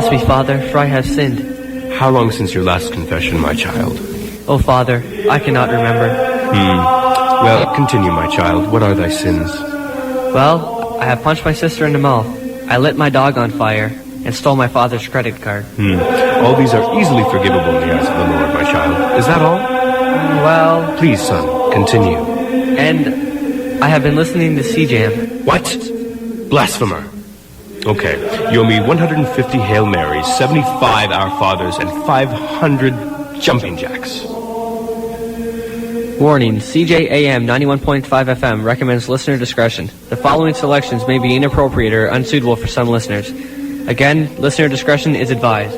Bless me, Father, for I have sinned. How long since your last confession, my child? Oh, Father, I cannot remember. Well, continue, my child. What are thy sins? Well, I have punched my sister in the mouth. I lit my dog on fire and stole my father's credit card. All these are easily forgivable in the eyes of the Lord, my child. Is that all? Well... Please, son, continue. And I have been listening to CJAM. What? Blasphemer. Okay, you owe me 150 Hail Marys, 75 Our Fathers, and 500 Jumping Jacks. Warning, CJAM 91.5 FM recommends listener discretion. The following selections may be inappropriate or unsuitable for some listeners. Again, listener discretion is advised.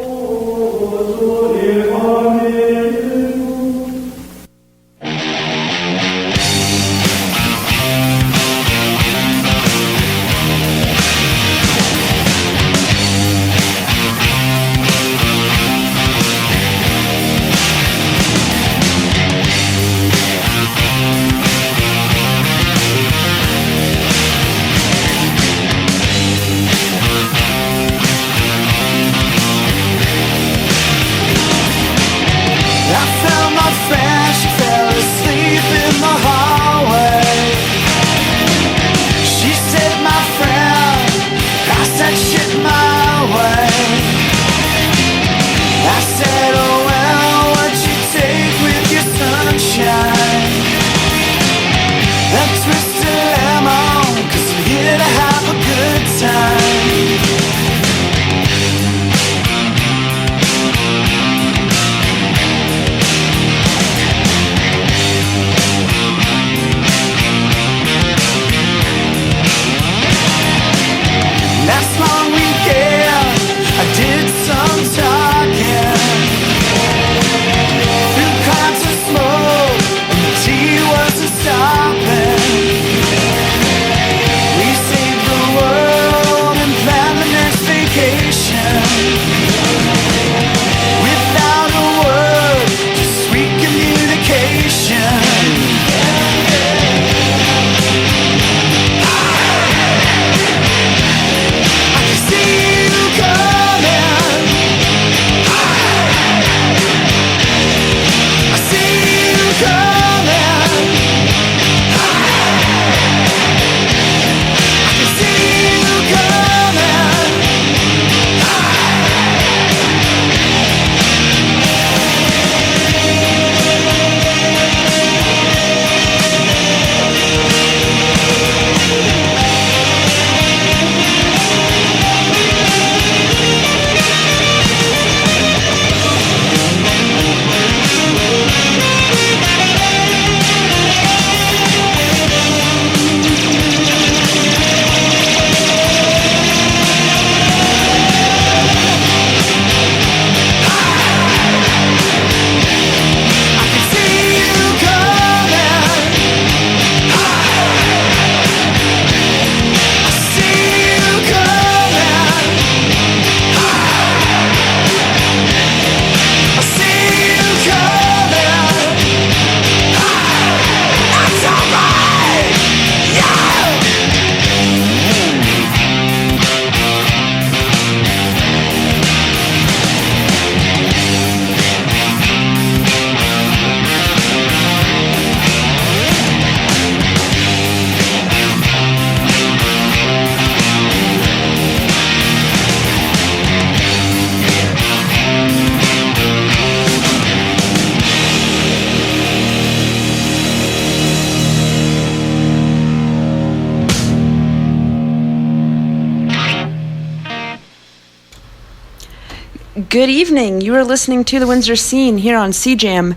Good evening. You are listening to the Windsor Scene here on CJAM,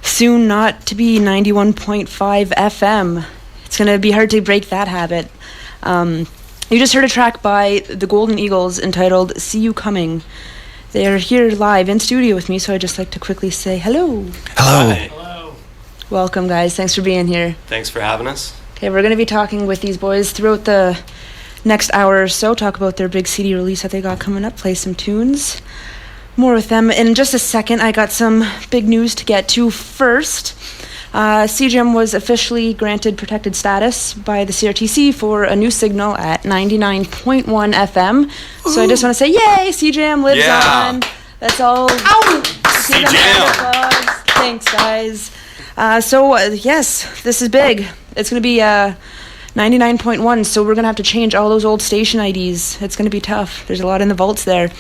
soon not to be 91.5 FM. It's going to be hard to break that habit. You just heard a track by the Golden Eagles entitled See You Coming. They are here live in studio with me, so I'd just like to quickly say hello. Hello. Hi. Hello. Welcome, guys. Thanks for being here. Thanks for having us. Okay, we're going to be talking with these boys throughout the next hour or so, talk about their big CD release that they got coming up, play some tunes. More with them in just a second. I got some big news to get to first. CJAM was officially granted protected status by the CRTC for a new signal at 99.1 FM. So I just want to say, yay, CJAM lives on. That's all. Ow! CJAM! Thanks, guys. Yes, this is big. It's going to be 99.1, so we're going to have to change all those old station IDs. It's going to be tough. There's a lot in the vaults there.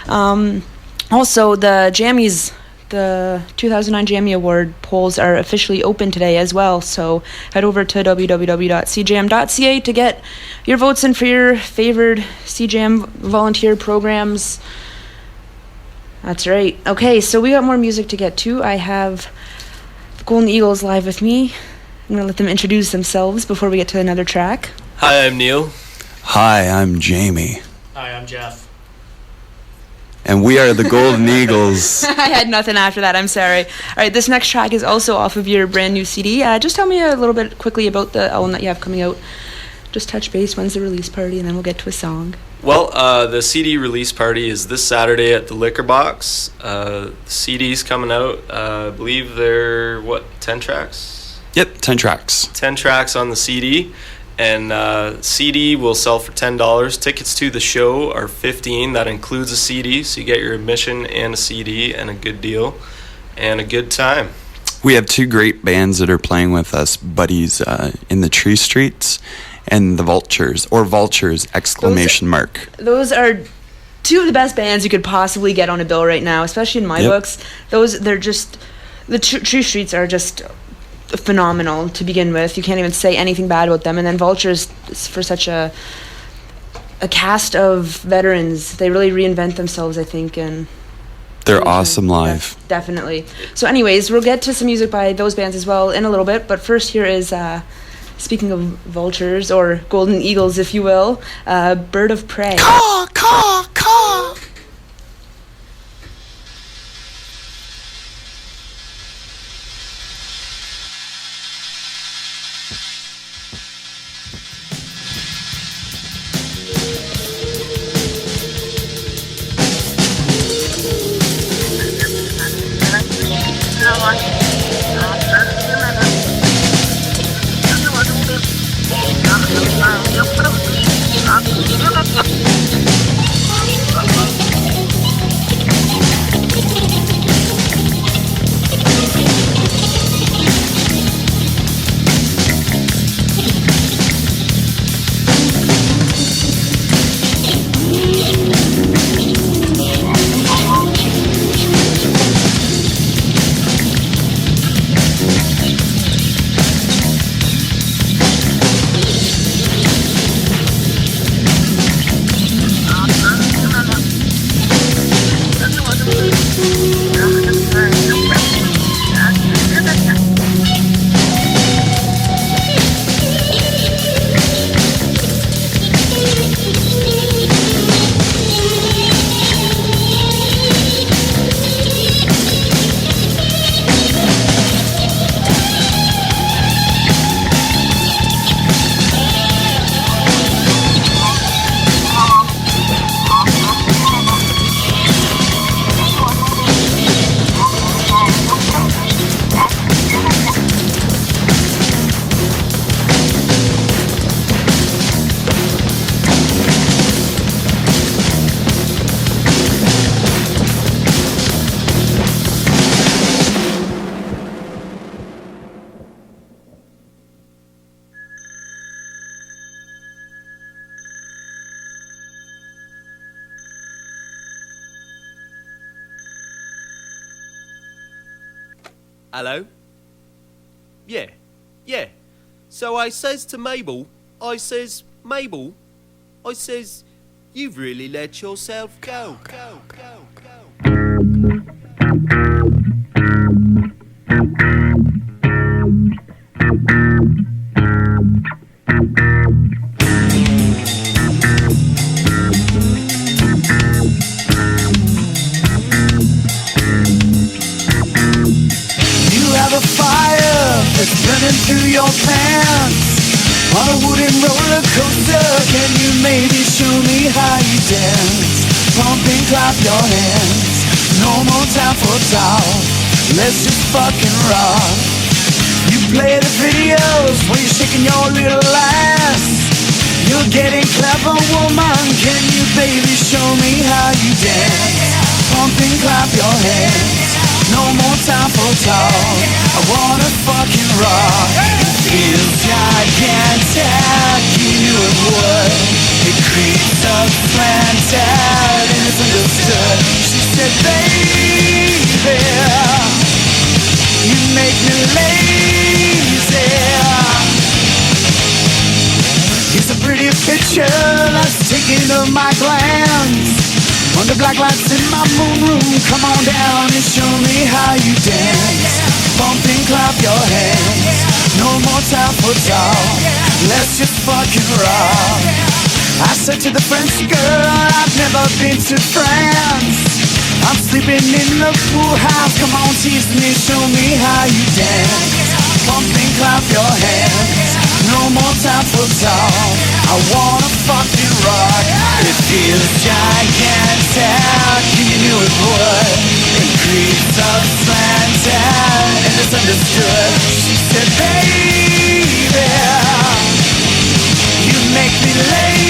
Also, the Jammies, the 2009 Jammy Award polls are officially open today as well, so head over to www.cjam.ca to get your votes in for your favored CJAM volunteer programs. That's right. Okay, so we got more music to get to. I have the Golden Eagles live with me. I'm going to let them introduce themselves before we get to another track. Hi, I'm Neil. Hi, I'm Jamie. Hi, I'm Geoff. And we are the Golden Eagles. I had nothing after that, I'm sorry. All right, this next track is also off of your brand new CD. Just tell me a little bit quickly about the album that you have coming out. Just touch base, when's the release party, and then we'll get to a song. Well, the CD release party is this Saturday at the Liquor Box. The CD's coming out. I believe they're, 10 tracks? Yep, 10 tracks. 10 tracks on the CD. And CD will sell for $10. Tickets to the show are $15. That includes a CD, so you get your admission and a CD and a good deal and a good time. We have two great bands that are playing with us, Buddies in the Tree Streets and the Vultures, or Vultures, ! Those are two of the best bands you could possibly get on a bill right now, especially in my books. They're just, the Tree Streets are just phenomenal to begin with. You can't even say anything bad about them. And then Vultures, for such a cast of veterans, they really reinvent themselves, I think, and they're awesome live. Yeah, definitely. So anyways, we'll get to some music by those bands as well in a little bit, but first here is speaking of Vultures, or Golden Eagles if you will, Bird of Prey. Caw, caw, caw. Hello? Yeah. So I says to Mabel, Mabel, you've really let yourself go. Running through your pants on a wooden roller coaster. Can you maybe show me how you dance? Pump and clap your hands. No more time for talk. Let's just fucking rock. You play the videos when you're shaking your little ass. You're getting clever, woman. Can you, baby, show me how you dance? Pump and clap your hands. No more time for talk. I wanna fucking rock. It feels gigantic. You knew it would. It creeps up slanted and it's understood. She said, baby, you make me lazy. Here's a pretty picture that's taken of my glance. Under black lights in my moon room, come on down and show me how you dance. Bump and clap your hands. No more time for talk. Let's just fucking rock. I said to the French girl, I've never been to France. I'm sleeping in the pool house. Come on, tease me, show me how you dance. Pump and clap your hands. No more time for talk. I wanna fucking rock. It feels gigantic. You knew it would. It creeps up slanted and it's understood. She said, baby, you make me lazy.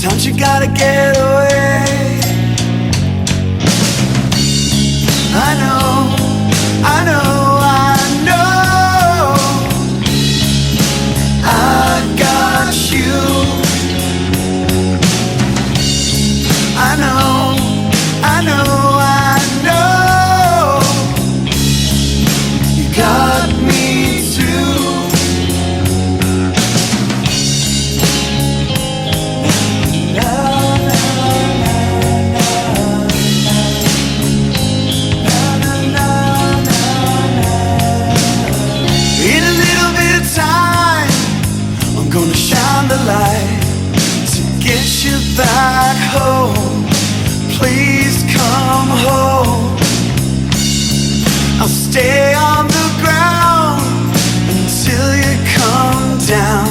Sometimes you gotta get away. I know, I know, I know I got you. I know, I know, I know you got me too. To get you back home, please come home. I'll stay on the ground until you come down.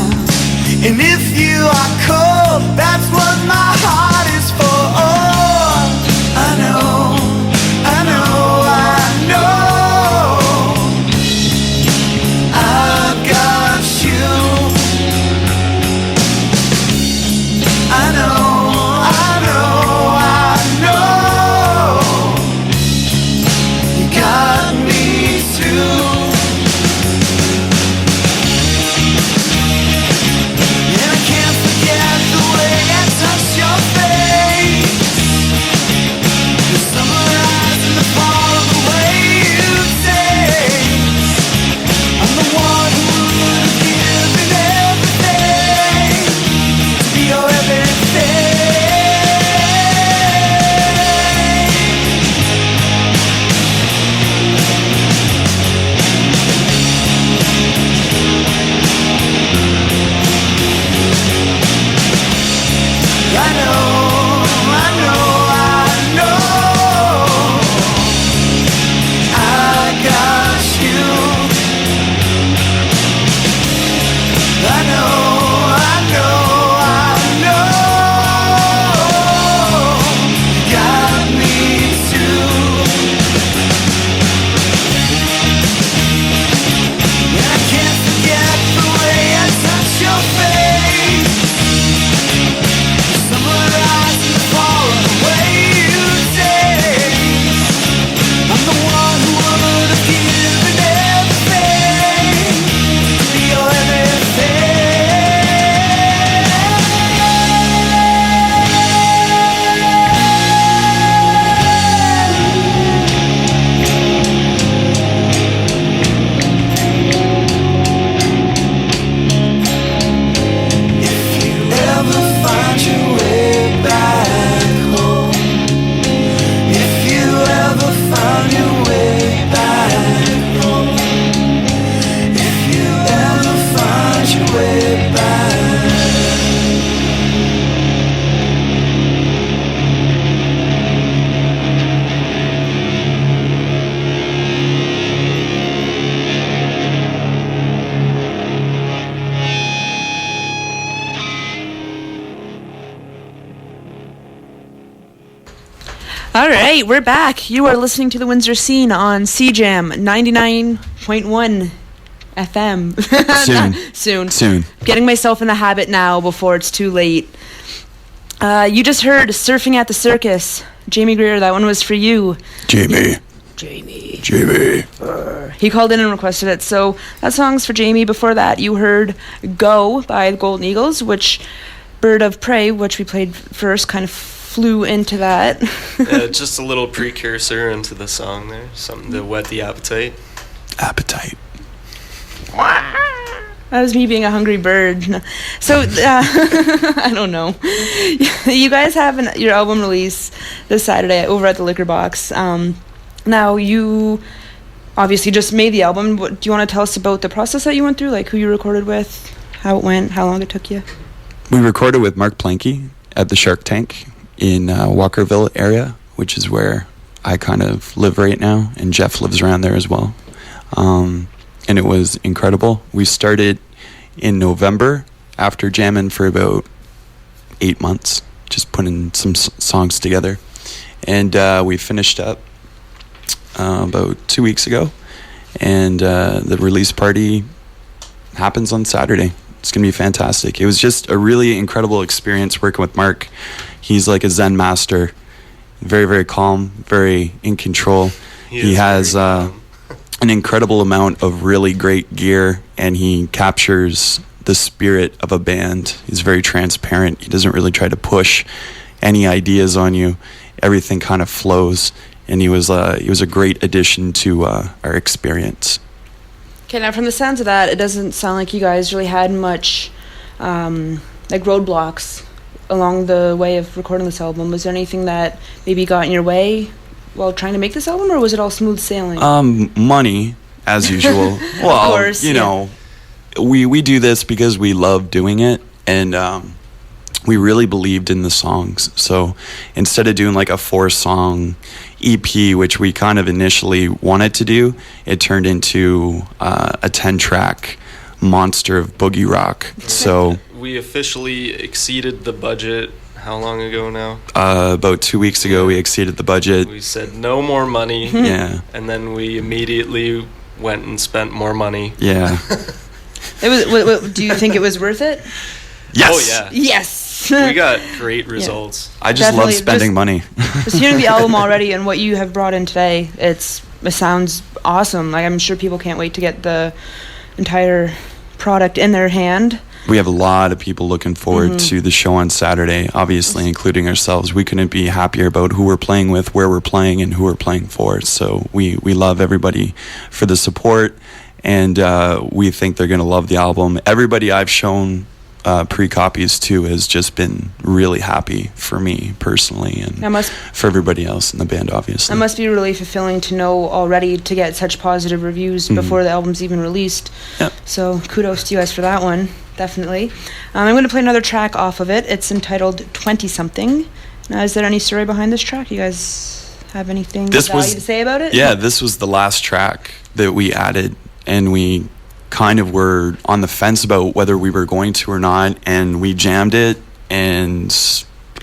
And if you are cold, that's what my heart is for. Oh, I know, I know, I know I got you. I know, I know, I right, we're back. You are listening to the Windsor Scene on CJAM 99.1 FM. Soon. Getting myself in the habit now before it's too late. You just heard Surfing at the Circus. Jamie Greer, that one was for you. Jamie. He called in and requested it, so that song's for Jamie. Before that, you heard Go by the Golden Eagles, which Bird of Prey, which we played first, kind of flew into that. Just a little precursor into the song there, something to whet the appetite. That was me being a hungry bird. So, I don't know. You guys have your album release this Saturday over at the Liquor Box. Now, you obviously just made the album. Do you want to tell us about the process that you went through? Like who you recorded with, how it went, how long it took you? We recorded with Mark Planky at the Shark Tank in Walkerville area, which is where I kind of live right now, and Geoff lives around there as well. And it was incredible. We started in November after jamming for about 8 months, just putting some songs together. And we finished up about 2 weeks ago. And the release party happens on Saturday. It's going to be fantastic. It was just a really incredible experience working with Mark. He's like a Zen master, very, very calm, very in control. He has an incredible amount of really great gear, and he captures the spirit of a band. He's very transparent. He doesn't really try to push any ideas on you. Everything kind of flows, and he was a great addition to our experience. Okay, now from the sounds of that, it doesn't sound like you guys really had much like roadblocks along the way of recording this album. Was there anything that maybe got in your way while trying to make this album, or was it all smooth sailing? Money, as usual. Well, of course, you know, we do this because we love doing it, and we really believed in the songs. So instead of doing like a 4-song EP, which we kind of initially wanted to do, it turned into a 10-track monster of boogie rock. So we officially exceeded the budget. How long ago now? About 2 weeks ago, we exceeded the budget. We said no more money. Yeah. And then we immediately went and spent more money. Yeah. It was. Do you think it was worth it? Yes. Oh yeah. Yes. We got great results. I just Definitely. love spending money. Just hearing the album already and what you have brought in today, it sounds awesome. Like, I'm sure people can't wait to get the entire product in their hand. We have a lot of people looking forward to the show on Saturday, obviously, including ourselves. We couldn't be happier about who we're playing with, where we're playing, and who we're playing for. So we love everybody for the support, and we think they're going to love the album. Everybody I've shown pre-copies to has just been really happy for me personally, and for everybody else in the band, obviously. That must be really fulfilling to know already, to get such positive reviews before the album's even released. Yep. So kudos to you guys for that one, definitely. I'm going to play another track off of it. It's entitled 20-something. Now, is there any story behind this track? You guys have anything of value to say about it? Yeah, this was the last track that we added, and we kind of were on the fence about whether we were going to or not, and we jammed it, and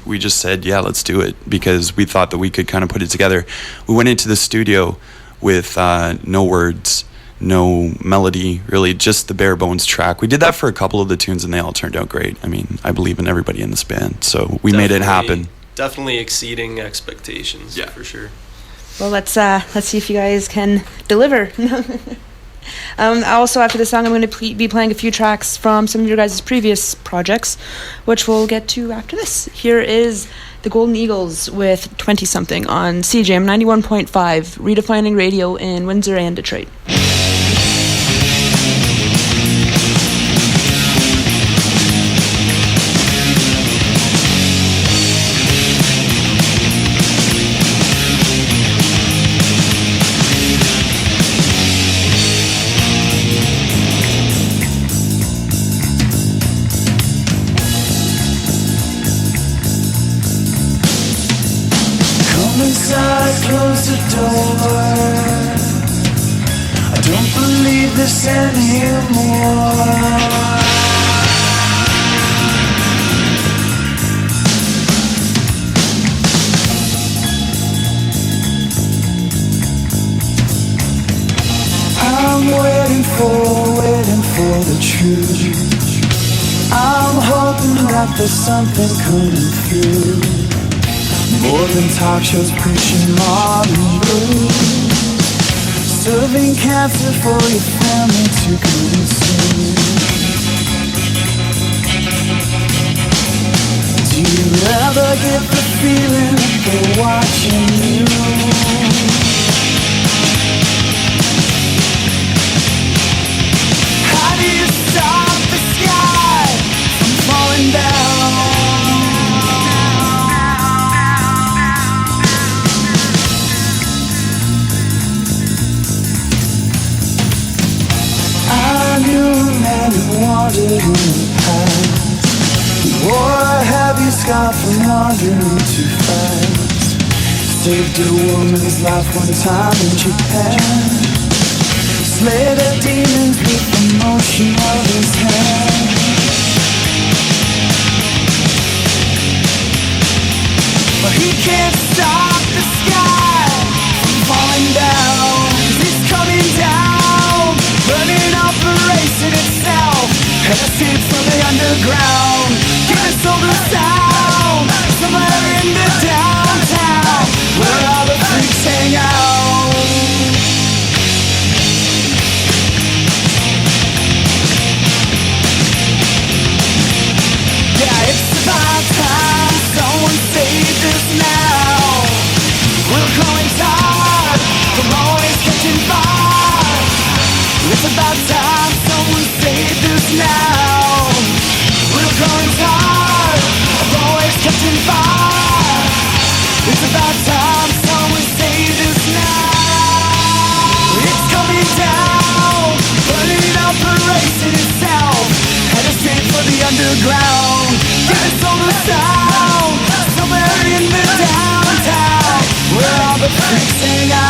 we just said, yeah, let's do it, because we thought that we could kind of put it together. We went into the studio with no words, no melody, really just the bare bones track. We did that for a couple of the tunes, and they all turned out great. I mean, I believe in everybody in this band, so we made it happen. Definitely exceeding expectations, for sure. Well, let's see if you guys can deliver. Also, after the song, I'm going to be playing a few tracks from some of your guys' previous projects, which we'll get to after this. Here is the Golden Eagles with 20-something on CJAM 91.5, redefining radio in Windsor and Detroit. Close the door. I don't believe this anymore. waiting for the truth. I'm hoping that there's something coming through. More than talk shows preaching modern blues. Serving cancer for your family to consume. Do you ever get the feeling that they're watching you? How do you stop the sky from falling down? I knew a man who wandered in the past. He wore a heavy scarf from wandering too fast. Saved a woman's life one time in Japan. Slayed her demons with the motion of his hand. But he can't stop the sky from falling down. 'Cause it's coming down, running off and racing itself. And escape from the underground. Get us all the sound, somewhere in the downtown, where all the freaks hang out. Yeah, it's about time someone saved us now. We're growing tired from always catching fire. It's about time someone saved us now. We're growing tired of always catching fire. It's about time someone saved us now. It's coming down, burning up and racing itself. Headed straight for the underground. Get us all the sound, somewhere in the downtown, where all the freaks hang out.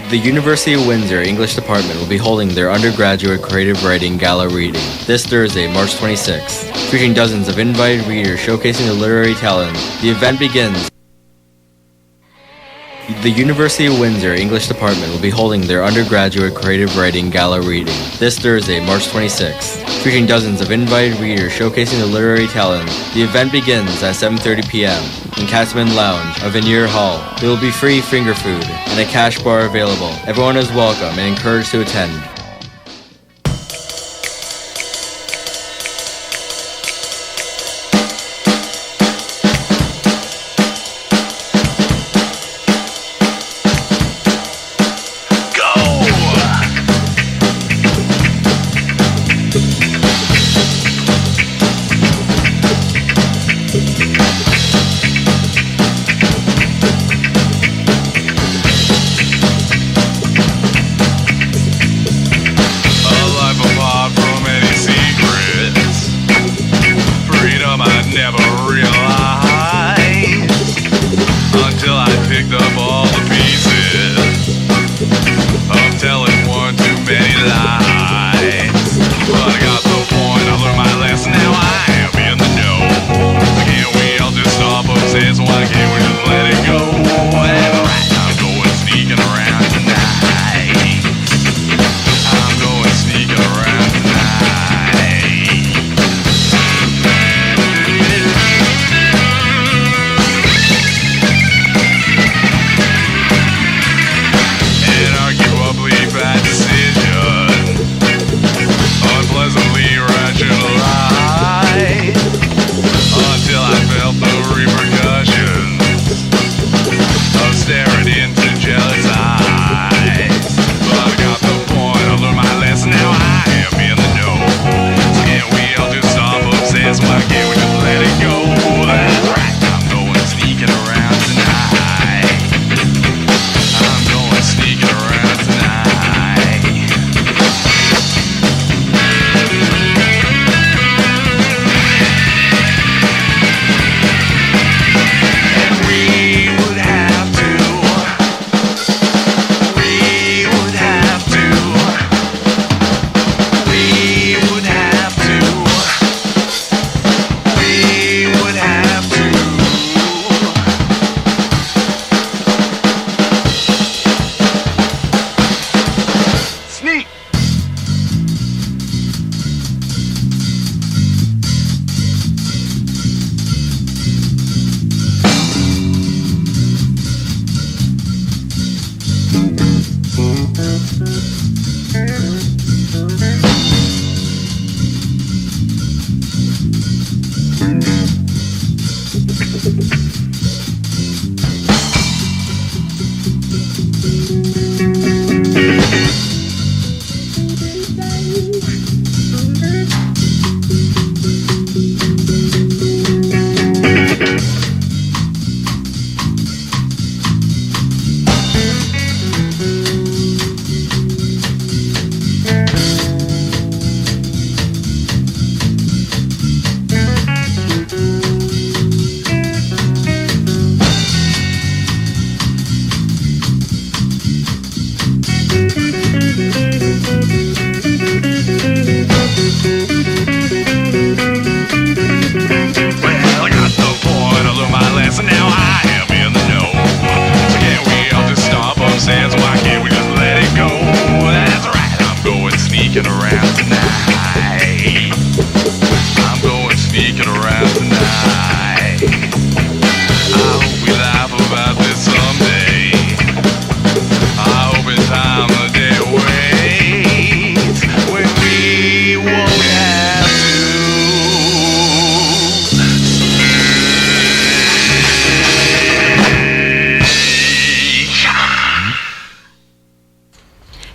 The University of Windsor English Department will be holding their undergraduate creative writing gala reading this Thursday, March 26th, featuring dozens of invited readers showcasing their literary talent. The event begins The University of Windsor English Department will be holding their undergraduate creative writing gala reading this Thursday, March 26th, featuring dozens of invited readers showcasing their literary talent. The event begins at 7:30 p.m. in Catsman Lounge of Veneer Hall. There will be free finger food and a cash bar available. Everyone is welcome and encouraged to attend.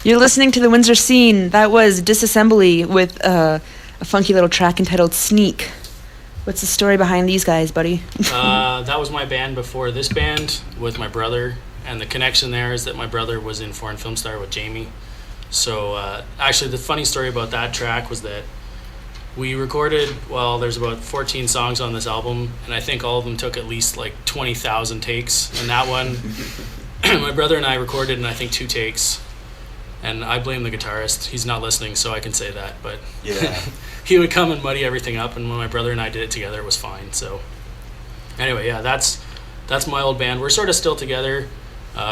You're listening to the Windsor Scene. That was Disassembly with a funky little track entitled Sneak. What's the story behind these guys, buddy? That was my band before this band with my brother, and the connection there is that my brother was in Foreign Film Star with Jamie. So actually the funny story about that track was that we recorded, well, there's about 14 songs on this album, and I think all of them took at least like 20,000 takes. And that one, my brother and I recorded in I think 2 takes. And I blame the guitarist. He's not listening, so I can say that. But Yeah. he would come and muddy everything up, and when my brother and I did it together, it was fine. So anyway, yeah, that's my old band. We're sort of still together.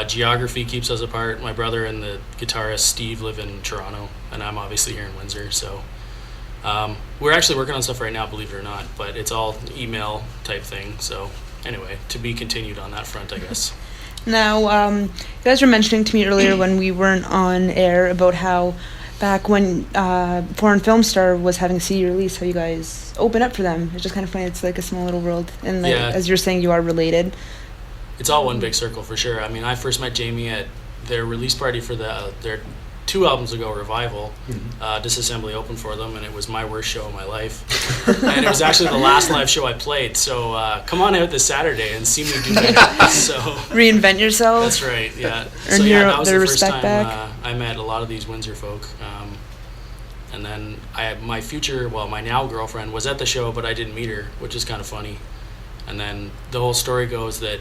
Geography keeps us apart. My brother and the guitarist Steve live in Toronto, and I'm obviously here in Windsor. So we're actually working on stuff right now, believe it or not, but it's all email type thing. So anyway, to be continued on that front, I guess. Now, you guys were mentioning to me earlier when we weren't on air about how back when Foreign Film Star was having a CD release, how you guys open up for them. It's just kind of funny. It's like a small little world. And like, as you're saying, you are related. It's all one big circle for sure. I mean, I first met Jamie at their release party for their 2 albums ago, Revival. Disassembly opened for them, and it was my worst show of my life. And it was actually the last live show I played. So come on out this Saturday and see me do that. So reinvent yourself. That's right. Yeah. Earn so that was their the first respect time back. I met a lot of these Windsor folk. And then my now girlfriend was at the show, but I didn't meet her, which is kind of funny. And then the whole story goes that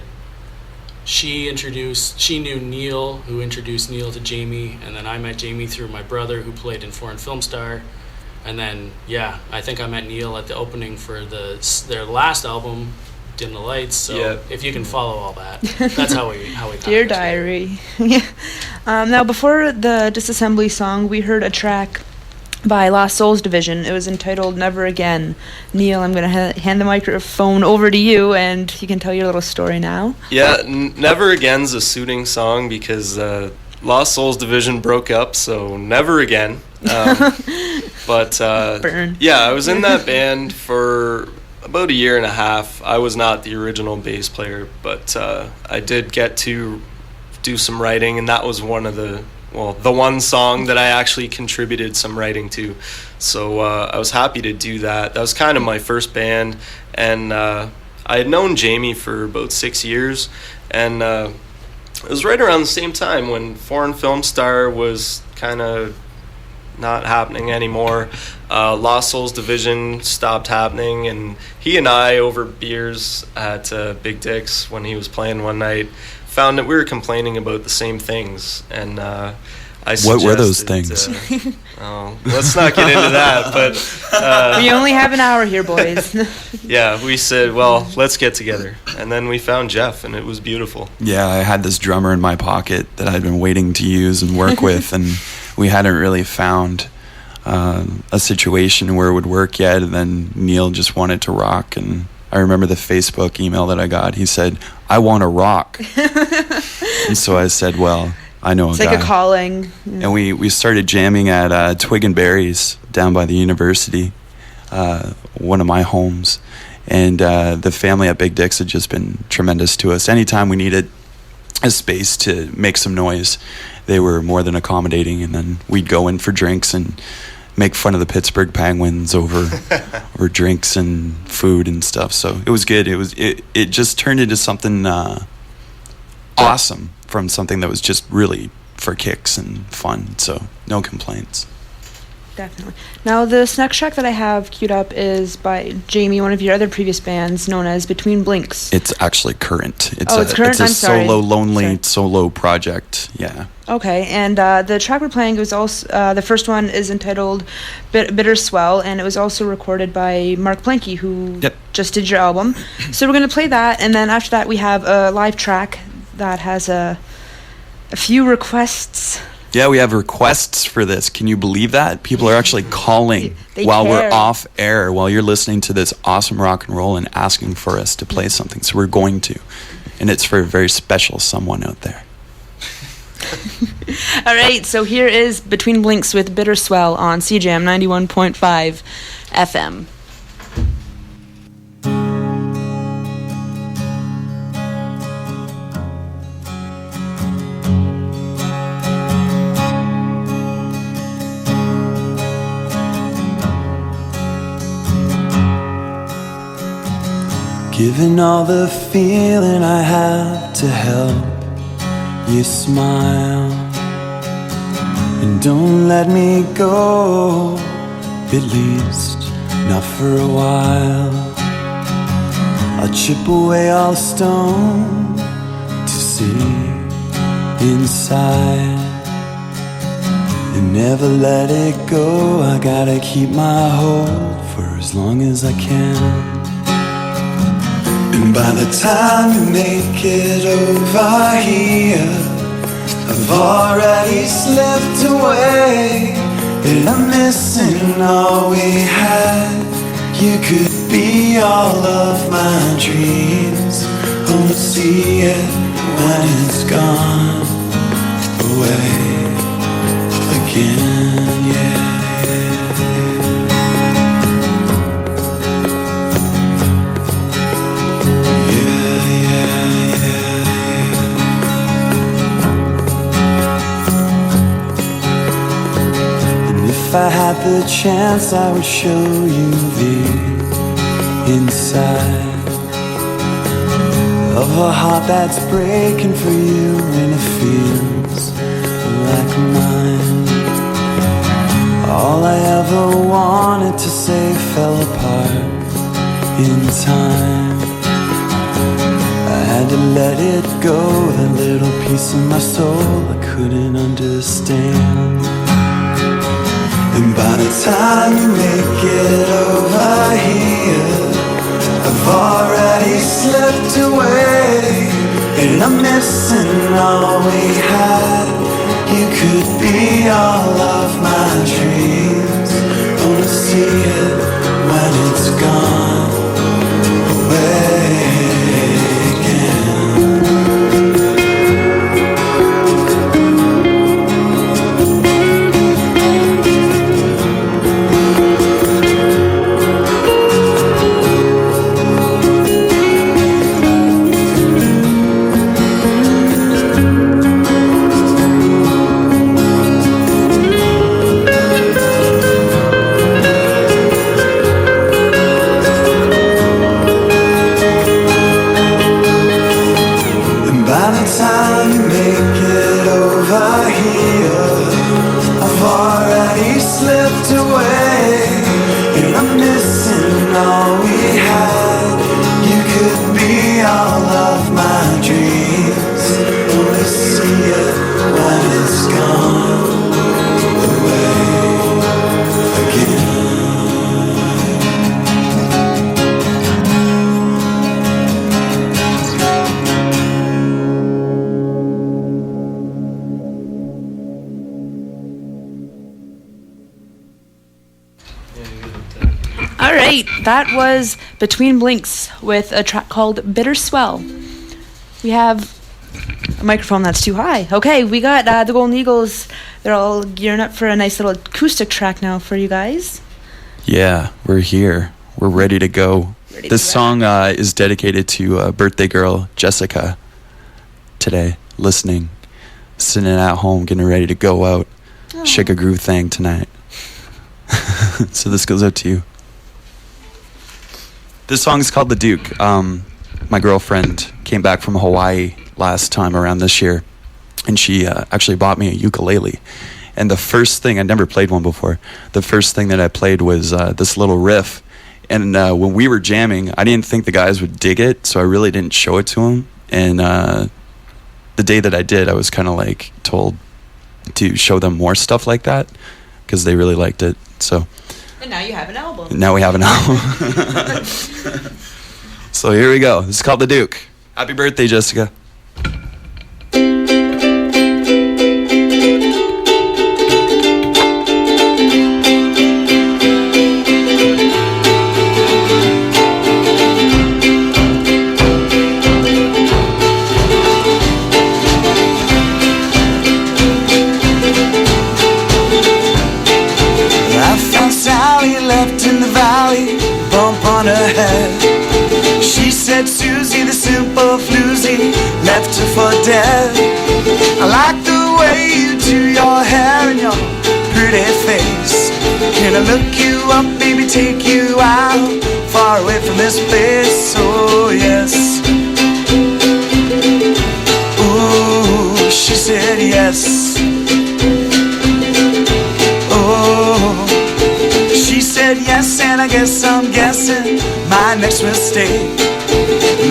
she knew Neil, who introduced Neil to Jamie, and then I met Jamie through my brother, who played in Foreign Film Star. And then, I think I met Neil at the opening for their last album, Dim the Lights. So if you can follow all that, that's how we Dear Diary. Now, before the Disassembly song, we heard a track by Lost Souls Division. It was entitled Never Again. Neil, I'm going to hand the microphone over to you, and you can tell your little story now. Yeah, Never Again's a suiting song because Lost Souls Division broke up, so never again. But Burn. I was in that band for about a year and a half. I was not the original bass player, but I did get to do some writing, and that was the one song that I actually contributed some writing to. So I was happy to do that. That was kind of my first band, and I had known Jamie for about 6 years, and it was right around the same time when Foreign Film Star was kind of not happening anymore. Lost Souls Division stopped happening, and he and I, over beers at Big Dick's when he was playing one night, found that we were complaining about the same things, and what were those things? Let's not get into that, but we only have an hour here, boys. We said, well, let's get together, and then we found Geoff, and it was beautiful. I had this drummer in my pocket that I'd been waiting to use and work with, and we hadn't really found a situation where it would work yet, and then Neil just wanted to rock, and I remember the Facebook email that I got. He said, I want to rock. And so I said, well, I know it's a guy. It's like a calling. And we started jamming at Twig and Berries down by the university, one of my homes. And the family at Big Dick's had just been tremendous to us. Anytime we needed a space to make some noise, they were more than accommodating. And then we'd go in for drinks and make fun of the Pittsburgh Penguins over drinks and food and stuff. So it was good. It just turned into something awesome from something that was just really for kicks and fun. So no complaints. Definitely. Now, this next track that I have queued up is by Jamie, one of your other previous bands, known as Between Blinks. It's actually current. It's current? It's a solo project. Yeah. Okay, and the track we're playing was also, the first one is entitled Bitter Swell, and it was also recorded by Mark Planke, who just did your album. So we're going to play that, and then after that we have a live track that has a few requests. Yeah, we have requests for this. Can you believe that? People are actually calling while we're off air, while you're listening to this awesome rock and roll and asking for us to play something. So we're going to. And it's for a very special someone out there. All right, so here is Between Blinks with Bitter Swell on CJAM 91.5 FM. Given all the feeling I have to help you smile, and don't let me go, at least not for a while. I'll chip away all stone to see inside, and never let it go. I gotta keep my hold for as long as I can. And by the time you make it over here, I've already slipped away, and I'm missing all we had. You could be all of my dreams, only see it when it's gone away again, yeah. If I had the chance, I would show you the inside of a heart that's breaking for you, and it feels like mine. All I ever wanted to say fell apart in time. I had to let it go, that little piece of my soul I couldn't understand. And by the time you make it over here, I've already slipped away, and I'm missing all we had. You could be all of my dreams, only see it when it's gone away again. That was Between Blinks with a track called Bitter Swell. We have a microphone that's too high. Okay, we got the Golden Eagles. They're all gearing up for a nice little acoustic track now for you guys. Yeah, we're here. We're ready to go. This song is dedicated to birthday girl Jessica today, listening, sitting at home, getting ready to go out, shake a groove thing tonight. So this goes out to you. This song is called The Duke. My girlfriend came back from Hawaii last time around this year, and she actually bought me a ukulele. And the first thing, I'd never played one before, the first thing that I played was this little riff. And when we were jamming, I didn't think the guys would dig it, so I really didn't show it to them. And the day that I did, I was kind of like told to show them more stuff like that, because they really liked it. So. And now you have an album. Now we have an album. So here we go. This is called The Duke. Happy birthday, Jessica. Susie, the simple floozy, left her for dead. I like the way you do your hair and your pretty face. Can I look you up, baby, take you out, far away from this place? Oh yes. Ooh, she said yes. Oh, she said yes, and I guess I'm guessing my next mistake.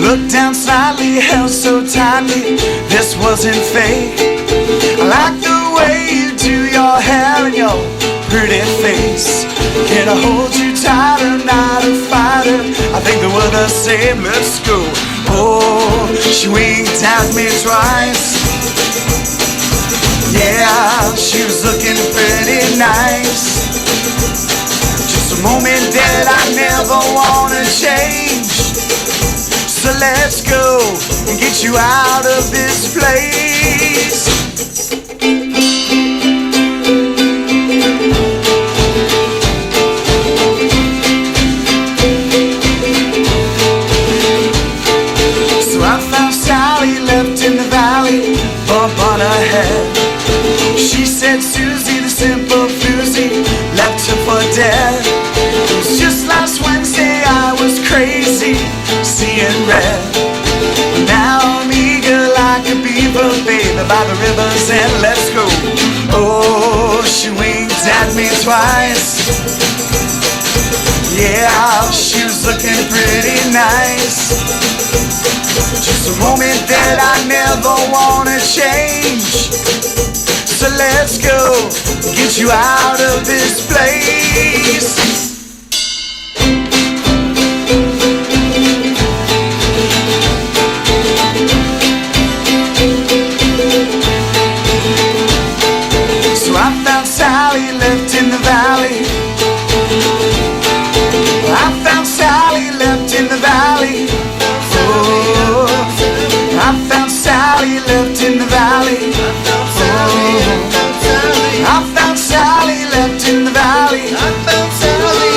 Looked down slightly, held so tightly, this wasn't fake. I like the way you do your hair and your pretty face. Can I hold you tighter, not a fighter? I think that we're the same. say let's go. Oh, she winked at me twice. Yeah, she was looking pretty nice. Just a moment that I never wanna change. So let's go and get you out of this place. So I found Sally left in the valley, bump on her head. She said Susie, the simple floozy, left her for dead. It was just last Wednesday I was crazy, seeing red. But now I'm eager like a beaver, baby, by the rivers, and let's go. Oh, she winked at me twice. Yeah, she was looking pretty nice. Just a moment that I never wanna change. So let's go, get you out of this place. So I found Sally left in the valley. I found Sally left in the valley. Oh, I found Sally left in the valley. Oh, I found Sally left in the valley. I found Sally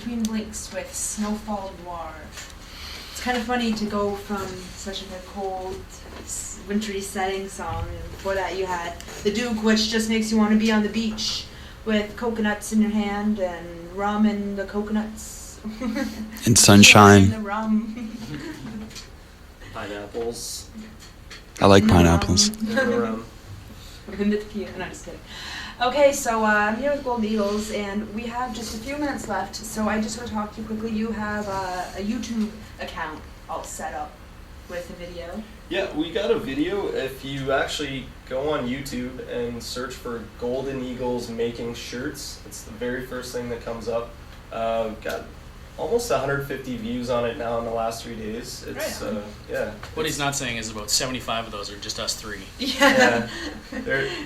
between blinks with Snowfall Noir. It's kind of funny to go from such a cold, wintry setting song, and before that you had The Duke, which just makes you want to be on the beach with coconuts in your hand and rum and the coconuts. And sunshine. And the rum. Pineapples. I like pineapples. Rum. And the tequila. No, just kidding. Okay, so I'm here with Golden Eagles, and we have just a few minutes left, so I just want to talk to you quickly. You have a YouTube account all set up with a video. Yeah, we got a video. If you actually go on YouTube and search for Golden Eagles making shirts, it's the very first thing that comes up. Got almost 150 views on it now in the last 3 days. It's yeah. What he's not saying is about 75 of those are just us three. Yeah.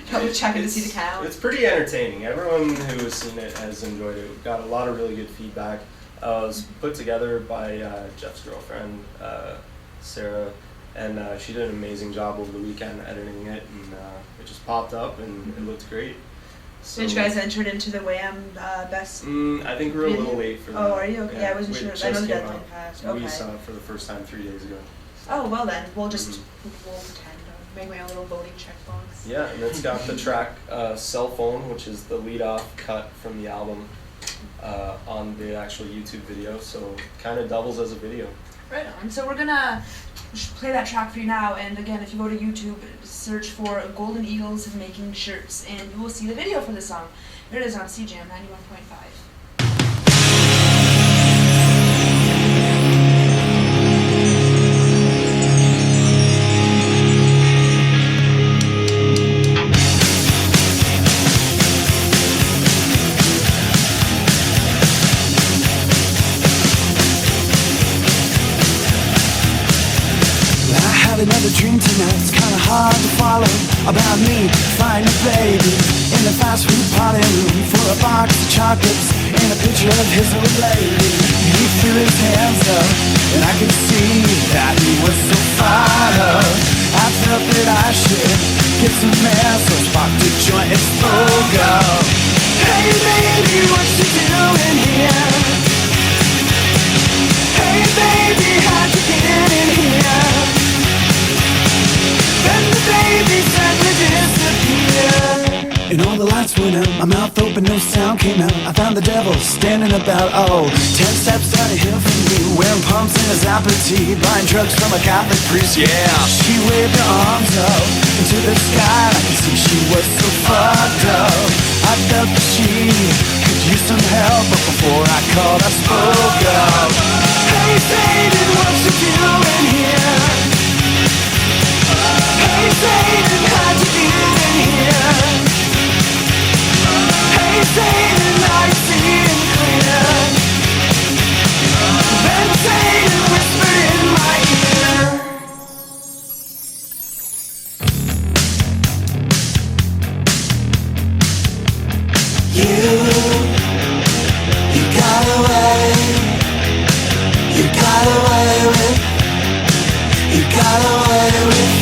Probably checking to see the count. It's pretty entertaining. Everyone who has seen it has enjoyed it. We've got a lot of really good feedback. It was put together by Jeff's girlfriend, Sarah, and she did an amazing job over the weekend editing it, and it just popped up and it looked great. So, did you guys enter into the Wham best? I think we're a little late for that. Oh, are you? Okay, Yeah, I wasn't sure. I know the deadline passed. Okay. We saw it for the first time 3 days ago. Oh, well then, we'll just we'll pretend. Make my own little voting checkbox. Yeah, and it's got the track Cell Phone, which is the lead-off cut from the album on the actual YouTube video, so kind of doubles as a video. Right on. So we're gonna play that track for you now, and again, if you go to YouTube, search for Golden Eagles making shirts, and you will see the video for the song. Here it is on CJAM 91.5. Another dream tonight, it's kinda hard to follow. About me, find a baby in the fast food party room for a box of chocolates and a picture of his old lady. He threw his hands up, and I could see that he was so fired up. I felt that I should get some air, so sparked a joint and spoke up. Hey baby, what you doing here? Hey baby, how'd you get in here? Then the baby suddenly disappeared, and all the lights went out. My mouth open, no sound came out. I found the devil standing about 10 steps down a hill from me, wearing pumps in his appetite, buying drugs from a Catholic priest. Yeah, she waved her arms up into the sky. I could see she was so fucked up. I felt that she could use some help, but before I called, I spoke up. Hey Satan, what you doing here? Hey Satan, how'd you get in here? Hey Satan, are you seeing clear? Then Satan whispered in my ear. You got away. You got away with. You got away with.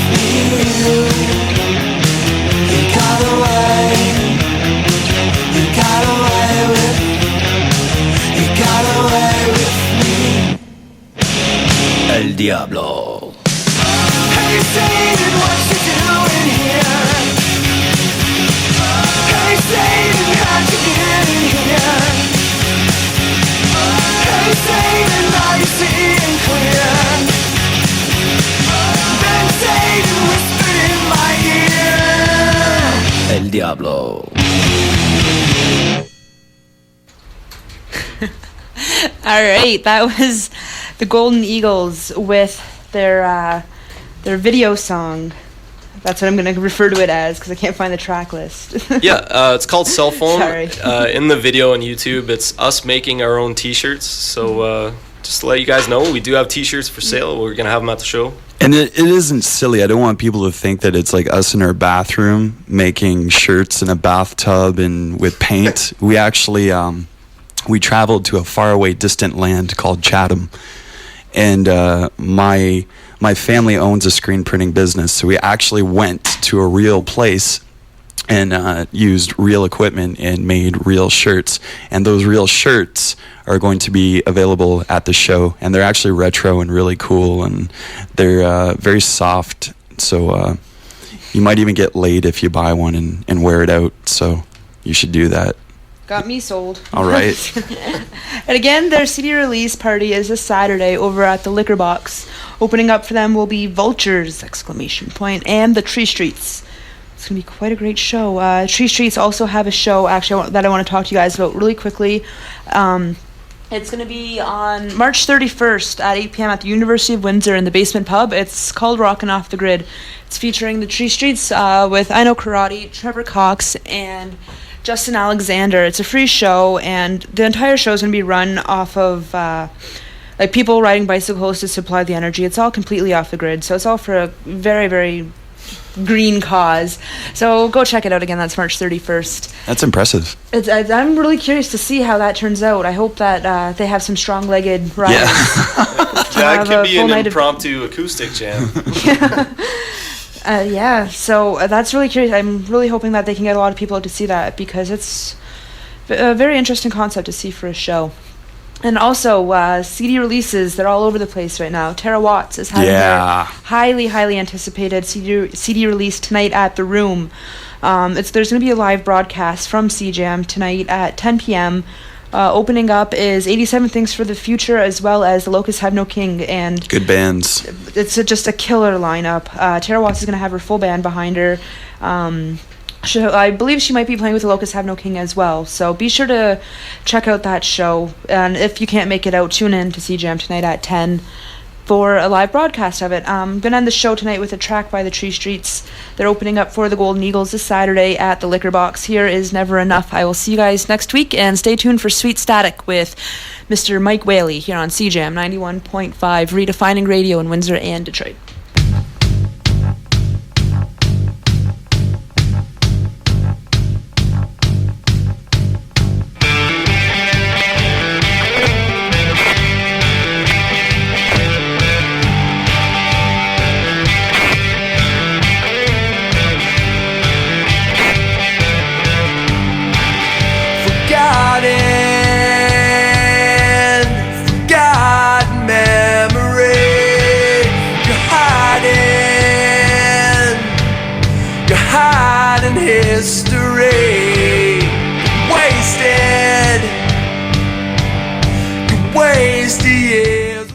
You got away. You got away with. You got away with me. El Diablo. Hey Satan, what you doing here? Hey Satan, how'd you get in here? Hey Satan, are you seeing clear? Then Satan whispered in my ear. El Diablo. All right, that was the Golden Eagles with their video song. That's what I'm going to refer to it as because I can't find the track list. Yeah, it's called Cell Phone. Sorry. In the video on YouTube, it's us making our own T-shirts. So just to let you guys know, we do have T-shirts for sale. We're going to have them at the show. And it isn't silly. I don't want people to think that it's like us in our bathroom making shirts in a bathtub and with paint. We actually we traveled to a faraway, distant land called Chatham, and my family owns a screen printing business, so we actually went to a real place and used real equipment and made real shirts. And those real shirts are going to be available at the show. And they're actually retro and really cool, and they're very soft. So you might even get laid if you buy one and wear it out. So you should do that. Got me sold. All right. And again, their CD release party is this Saturday over at the Liquor Box. Opening up for them will be Vultures! And the Tree Streets. It's going to be quite a great show. Tree Streets also have a show, actually, that I want to talk to you guys about really quickly. It's going to be on March 31st at 8 p.m. at the University of Windsor in the Basement Pub. It's called Rockin' Off the Grid. It's featuring the Tree Streets with I Know Karate, Trevor Cox, and Justin Alexander. It's a free show, and the entire show is going to be run off of like people riding bicycles to supply the energy. It's all completely off the grid, so it's all for a very, very green cause. So go check it out again. That's March 31st. That's impressive. I'm really curious to see how that turns out. I hope that they have some strong-legged riders. Yeah. That could be an impromptu acoustic jam. Yeah, so that's really curious. I'm really hoping that they can get a lot of people out to see that, because it's a very interesting concept to see for a show. And also, CD releases, they're all over the place right now. Tara Watts is having her highly, highly anticipated CD release tonight at the Reaume. There's going to be a live broadcast from CJAM tonight at 10 p.m. Opening up is 87 Things for the Future, as well as The Locusts Have No King. And good bands. It's just a killer lineup. Tara Watts is going to have her full band behind her. I believe she might be playing with The Locusts Have No King as well. So be sure to check out that show. And if you can't make it out, tune in to CJAM tonight at 10 for a live broadcast of it. I'm going to end the show tonight with a track by the Tree Streets. They're opening up for the Golden Eagles this Saturday at the Liquor Box. Here is Never Enough. I will see you guys next week, and stay tuned for Sweet Static with Mr. Mike Whaley here on CJAM 91.5, redefining radio in Windsor and Detroit. History wasted, you waste the